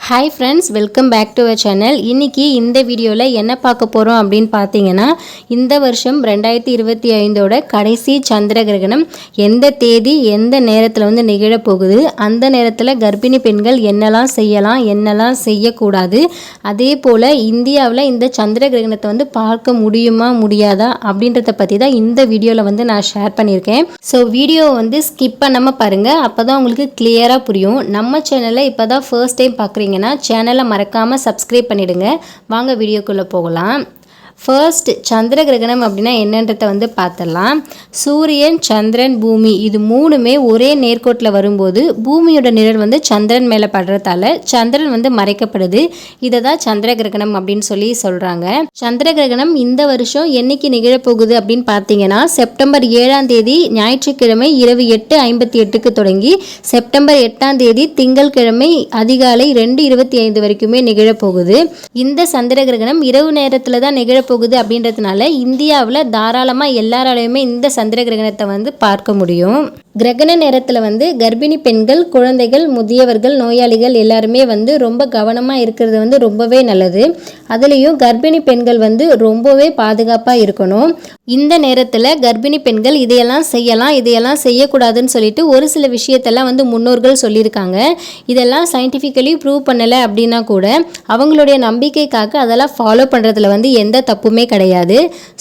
Hi friends, welcome back to our channel. இன்றைக்கி இந்த வீடியோவில் என்ன பார்க்க போகிறோம் அப்படின்னு பார்த்தீங்கன்னா, இந்த வருஷம் 2025ஓட கடைசி சந்திர கிரகணம் எந்த தேதி எந்த நேரத்தில் நிகழப்போகுது, அந்த நேரத்தில் கர்ப்பிணி பெண்கள் என்னெல்லாம் செய்யலாம் என்னெல்லாம் செய்யக்கூடாது, அதே போல் இந்தியாவில் இந்த சந்திர கிரகணத்தை பார்க்க முடியுமா முடியாதா அப்படின்றத பற்றி தான் இந்த வீடியோவில் நான் ஷேர் பண்ணியிருக்கேன். ஸோ வீடியோவை ஸ்கிப் பண்ணாமல் பாருங்கள், அப்போ தான் உங்களுக்கு கிளியராக புரியும். நம்ம சேனலை இப்போ தான் ஃபர்ஸ்ட் டைம் பார்க்குறீங்க சேனலை மறக்காமல் சப்ஸ்கிரைப் பண்ணிடுங்க. வாங்க வீடியோக்குள்ளே போகலாம். ஃபர்ஸ்ட் சந்திர கிரகணம் அப்படின்னா என்னன்றதை பார்த்துடலாம். சூரியன், சந்திரன், பூமி இது மூணுமே ஒரே நேர்கோட்டில் வரும்போது பூமியோட நிழல் சந்திரன் மேலே படுறதால சந்திரன் மறைக்கப்படுது. இதை தான் சந்திர கிரகணம் அப்படின்னு சொல்கிறாங்க. சந்திர கிரகணம் இந்த வருஷம் என்னைக்கு நிகழப்போகுது அப்படின்னு பார்த்தீங்கன்னா, செப்டம்பர் 7ஆம் தேதி ஞாயிற்றுக்கிழமை இரவு 8:58க்கு தொடங்கி செப்டம்பர் 8ஆம் தேதி திங்கட்கிழமை அதிகாலை 2:25 வரைக்குமே நிகழப்போகுது. இந்த சந்திர கிரகணம் இரவு நேரத்தில் தான் நிகழ போகுது அப்படின்றதுனால இந்தியாவில் தாராளமாக எல்லாராலையுமே இந்த சந்திர கிரகணத்தை பார்க்க முடியும். கிரகண நேரத்தில் கர்ப்பிணி பெண்கள், குழந்தைகள், முதியவர்கள், நோயாளிகள் எல்லாருமே ரொம்ப கவனமாக இருக்கிறது ரொம்பவே நல்லது. அதுலேயும் கர்ப்பிணி பெண்கள் ரொம்பவே பாதுகாப்பாக இருக்கணும். இந்த நேரத்தில் கர்ப்பிணி பெண்கள் இதையெல்லாம் செய்யலாம் இதையெல்லாம் செய்யக்கூடாதுன்னு சொல்லிட்டு ஒரு சில விஷயத்தெல்லாம் முன்னோர்கள் சொல்லியிருக்காங்க. இதெல்லாம் சயின்டிஃபிக்கலி ப்ரூவ் பண்ணலை அப்படின்னா கூட அவங்களுடைய நம்பிக்கைக்காக அதெல்லாம் ஃபாலோ பண்ணுறதுல எந்த தப்புமே கிடையாது.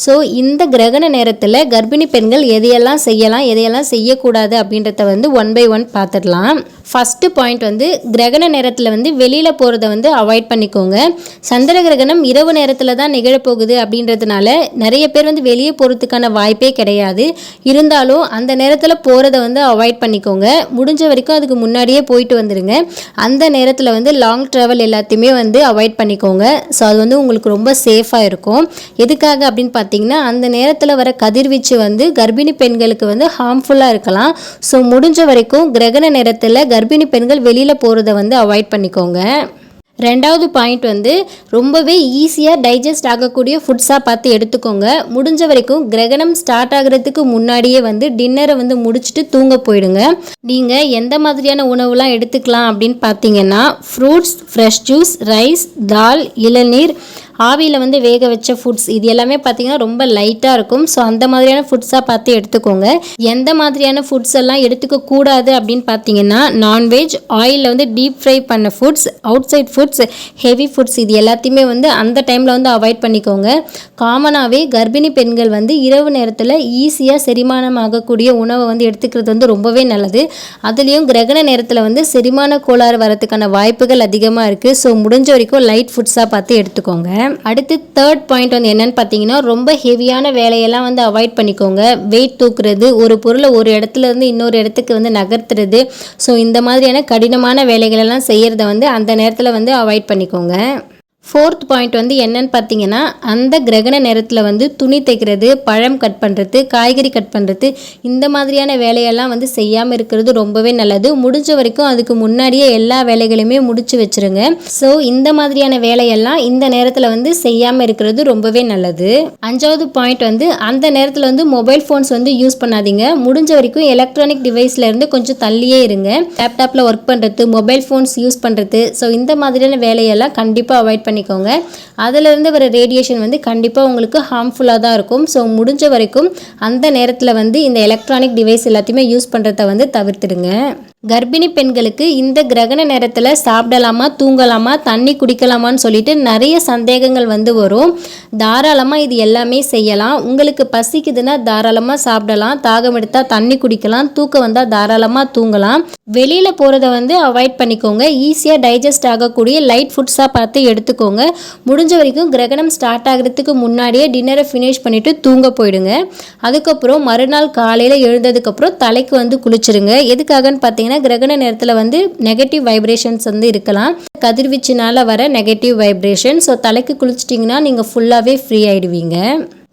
ஸோ இந்த கிரகண நேரத்தில் கர்ப்பிணி பெண்கள் எதையெல்லாம் செய்யலாம் எதையெல்லாம் செய்யக்கூடாது அப்படின்றத ஒன் பை ஒன் பார்த்துடலாம். ஃபஸ்ட்டு பாயிண்ட் கிரகண நேரத்தில் வெளியில் போகிறத அவாய்ட் பண்ணிக்கோங்க. சந்திர கிரகணம் இரவு நேரத்தில் தான் நிகழப்போகுது அப்படின்றதுனால நிறைய பேர் வெளியே போகிறதுக்கான வாய்ப்பே கிடையாது. இருந்தாலும் அந்த நேரத்தில் போகிறத அவாய்ட் பண்ணிக்கோங்க. முடிஞ்ச வரைக்கும் அதுக்கு முன்னாடியே போயிட்டு வந்துடுங்க. அந்த நேரத்தில் லாங் ட்ராவல் எல்லாத்தையுமே அவாய்ட் பண்ணிக்கோங்க. ஸோ அது உங்களுக்கு ரொம்ப சேஃபாக இருக்கும். எதுக்காக அப்படின்னு பார்த்தீங்கன்னா, அந்த நேரத்தில் வர கதிர்வீச்சு கர்ப்பிணி பெண்களுக்கு ஹார்ம்ஃபுல்லாக இருக்கலாம். ஸோ முடிஞ்ச வரைக்கும் கிரகண நேரத்தில் கர்ப்பிணி பெண்கள் வெளியில் போகிறத அவாய்ட் பண்ணிக்கோங்க. ரெண்டாவது பாயிண்ட் ரொம்பவே ஈஸியாக டைஜஸ்ட் ஆகக்கூடிய ஃபுட்ஸாக பார்த்து எடுத்துக்கோங்க. முடிஞ்ச வரைக்கும் கிரகணம் ஸ்டார்ட் ஆகிறதுக்கு முன்னாடியே டின்னரை முடிச்சுட்டு தூங்க போயிடுங்க. நீங்கள் எந்த மாதிரியான உணவுலாம் எடுத்துக்கலாம் அப்படின்னு பார்த்தீங்கன்னா, ஃப்ரூட்ஸ், ஃப்ரெஷ் ஜூஸ், ரைஸ், தால், இளநீர், ஆவியில் வேக வச்ச ஃபுட்ஸ் இது எல்லாமே பார்த்தீங்கன்னா ரொம்ப லைட்டாக இருக்கும். ஸோ அந்த மாதிரியான ஃபுட்ஸாக பார்த்து எடுத்துக்கோங்க. எந்த மாதிரியான ஃபுட்ஸ் எல்லாம் எடுத்துக்க கூடாது அப்படின்னு பார்த்தீங்கன்னா, நான்வெஜ், ஆயிலில் டீப் ஃப்ரை பண்ண foods, outside foods, heavy foods இது எல்லாத்தையுமே அந்த டைமில் அவாய்ட் பண்ணிக்கோங்க. காமனாகவே கர்ப்பிணி பெண்கள் இரவு நேரத்தில் ஈஸியாக செரிமானம் ஆகக்கூடிய உணவை எடுத்துக்கிறது ரொம்பவே நல்லது. அதுலேயும் கிரகண நேரத்தில் செரிமான கோளாறு வரதுக்கான வாய்ப்புகள் அதிகமாக இருக்குது. ஸோ முடிஞ்ச வரைக்கும் லைட் ஃபுட்ஸாக பார்த்து எடுத்துக்கோங்க. அடுத்து தேர்ட் பாயிண்ட் என்னன்னு பார்த்தீங்கன்னா, ரொம்ப ஹெவியான வேலையெல்லாம் அவாய்ட் பண்ணிக்கோங்க. வெயிட் தூக்குறது, ஒரு பொருளை ஒரு இடத்துல இருந்து இன்னொரு இடத்துக்கு நகர்த்துறது, ஸோ இந்த மாதிரியான கடினமான வேலைகளெல்லாம் செய்கிறத அந்த நேரத்தில் அவாய்ட் பண்ணிக்கோங்க. ஃபோர்த் பாயிண்ட் என்னன்னு பார்த்தீங்கன்னா, அந்த கிரகண நேரத்தில் துணி தைக்கிறது, பழம் கட் பண்ணுறது, காய்கறி கட் பண்ணுறது இந்த மாதிரியான வேலையெல்லாம் செய்யாமல் இருக்கிறது ரொம்பவே நல்லது. முடிஞ்ச வரைக்கும் அதுக்கு முன்னாடியே எல்லா வேலைகளையுமே முடிச்சு வச்சுருங்க. ஸோ இந்த மாதிரியான வேலையெல்லாம் இந்த நேரத்தில் செய்யாமல் இருக்கிறது ரொம்பவே நல்லது. அஞ்சாவது பாயிண்ட் அந்த நேரத்தில் மொபைல் ஃபோன்ஸ் யூஸ் பண்ணாதீங்க. முடிஞ்ச வரைக்கும் எலக்ட்ரானிக் டிவைஸில் இருந்து கொஞ்சம் தள்ளியே இருங்க. லேப்டாப்பில் ஒர்க் பண்ணுறது, மொபைல் ஃபோன்ஸ் யூஸ் பண்ணுறது, ஸோ இந்த மாதிரியான வேலையெல்லாம் கண்டிப்பாக அவாய்ட் பண்ணிக்கோங்க. அதிலிருந்து வர ரேடியேஷன் கண்டிப்பாக உங்களுக்கு ஹார்ம்ஃபுல்லாக தான் இருக்கும். ஸோ முடிஞ்ச வரைக்கும் அந்த நேரத்தில் இந்த எலக்ட்ரானிக் டிவைஸ் எல்லாத்தையுமே யூஸ் பண்ணுறத தவிர்த்துடுங்க. கர்ப்பிணி பெண்களுக்கு இந்த கிரகண நேரத்தில் சாப்பிடலாமா, தூங்கலாமா, தண்ணி குடிக்கலாமான்னு சொல்லிட்டு நிறைய சந்தேகங்கள் வரும். தாராளமாக இது எல்லாமே செய்யலாம். உங்களுக்கு பசிக்குதுன்னா தாராளமாக சாப்பிடலாம், தாகம் எடுத்தால் தண்ணி குடிக்கலாம், தூக்கம் வந்தால் தாராளமாக தூங்கலாம். வெளியில் போகிறத அவாய்ட் பண்ணிக்கோங்க. ஈஸியாக டைஜஸ்ட் ஆகக்கூடிய லைட் ஃபுட்ஸாக பார்த்து எடுத்துக்கோங்க. முடிஞ்ச வரைக்கும் கிரகணம் ஸ்டார்ட் ஆகிறதுக்கு முன்னாடியே டின்னரை ஃபினிஷ் பண்ணிவிட்டு தூங்க போயிடுங்க. அதுக்கப்புறம் மறுநாள் காலையில் எழுந்ததுக்கப்புறம் தலைக்கு குளிச்சிருங்க. எதுக்காகன்னு பார்த்தீங்கன்னா, கிரகண நேரத்தில் நெகட்டிவ் வைப்ரேஷன்ஸ் இருக்கலாம். கதிர்வீச்சினால் வர நெகட்டிவ் வைப்ரேஷன். ஸோ தலைக்கு குளிச்சிட்டிங்கன்னா நீங்கள் ஃபுல்லாகவே ஃப்ரீ ஆகிடுவீங்க.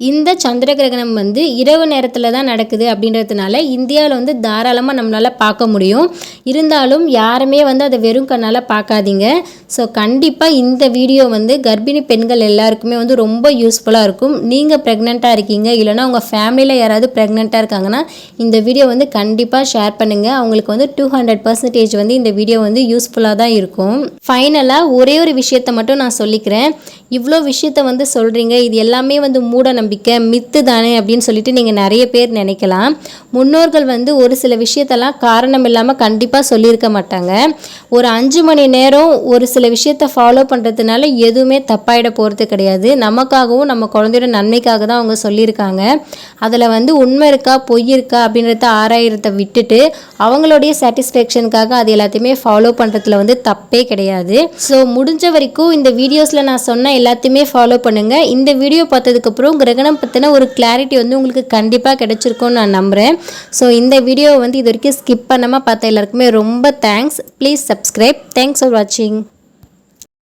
இந்த சந்திர கிரகணம் வந்து இரவு நேரத்தில் தான் நடக்குது அப்படின்றதுனால இந்தியாவில் வந்து தாராளமாக நம்மளால் பார்க்க முடியும். இருந்தாலும் யாருமே வந்து அதை வெறும் கண்ணால் பார்க்காதீங்க. ஸோ கண்டிப்பாக இந்த வீடியோ வந்து கர்ப்பிணி பெண்கள் எல்லாருக்குமே வந்து ரொம்ப யூஸ்ஃபுல்லாக இருக்கும். நீங்கள் ப்ரெக்னெண்ட்டாக இருக்கீங்க, இல்லைனா உங்கள் ஃபேமிலியில் யாராவது ப்ரெக்னெண்ட்டாக இருக்காங்கன்னா இந்த வீடியோ வந்து கண்டிப்பாக ஷேர் பண்ணுங்கள். அவங்களுக்கு வந்து 200% வந்து இந்த வீடியோ வந்து யூஸ்ஃபுல்லாக தான் இருக்கும். ஃபைனலாக ஒரே ஒரு விஷயத்தை மட்டும் நான் சொல்லிக்கிறேன். இவ்வளோ விஷயத்த வந்து சொல்கிறீங்க, இது எல்லாமே வந்து மூட நம்பிக்கை மித்து தானே அப்படின்னு சொல்லிட்டு நீங்கள் நிறைய பேர் நினைக்கலாம். முன்னோர்கள் வந்து ஒரு சில விஷயத்தெல்லாம் காரணம் இல்லாமல் கண்டிப்பாக சொல்லியிருக்க மாட்டாங்க. ஒரு 5 மணி நேரம் ஒரு சில விஷயத்தை ஃபாலோ பண்ணுறதுனால எதுவுமே தப்பாயிட போகிறது கிடையாது. நமக்காகவும் நம்ம குழந்தையோட நன்மைக்காக தான் அவங்க சொல்லியிருக்காங்க. அதில் வந்து உண்மை இருக்கா பொய் இருக்கா அப்படின்றத ஆராயிறத விட்டுட்டு அவங்களுடைய சாட்டிஸ்ஃபேக்ஷனுக்காக அது எல்லாத்தையுமே ஃபாலோ பண்ணுறதுல வந்து தப்பே கிடையாது. ஸோ முடிஞ்ச வரைக்கும் இந்த வீடியோஸில் நான் சொன்ன எல்லாத்தையுமே ஃபாலோ பண்ணுங்கள். இந்த வீடியோ பார்த்ததுக்கப்புறம் கிரகணம் பற்றின ஒரு கிளாரிட்டி வந்து உங்களுக்கு கண்டிப்பாக கிடைச்சிருக்கும்னு நான் நம்புகிறேன். ஸோ இந்த வீடியோவை வந்து இது வரைக்கும் ஸ்கிப் பண்ணாமல் பார்த்த எல்லாருக்குமே ரொம்ப thanks. Please subscribe. Thanks for வாட்சிங்.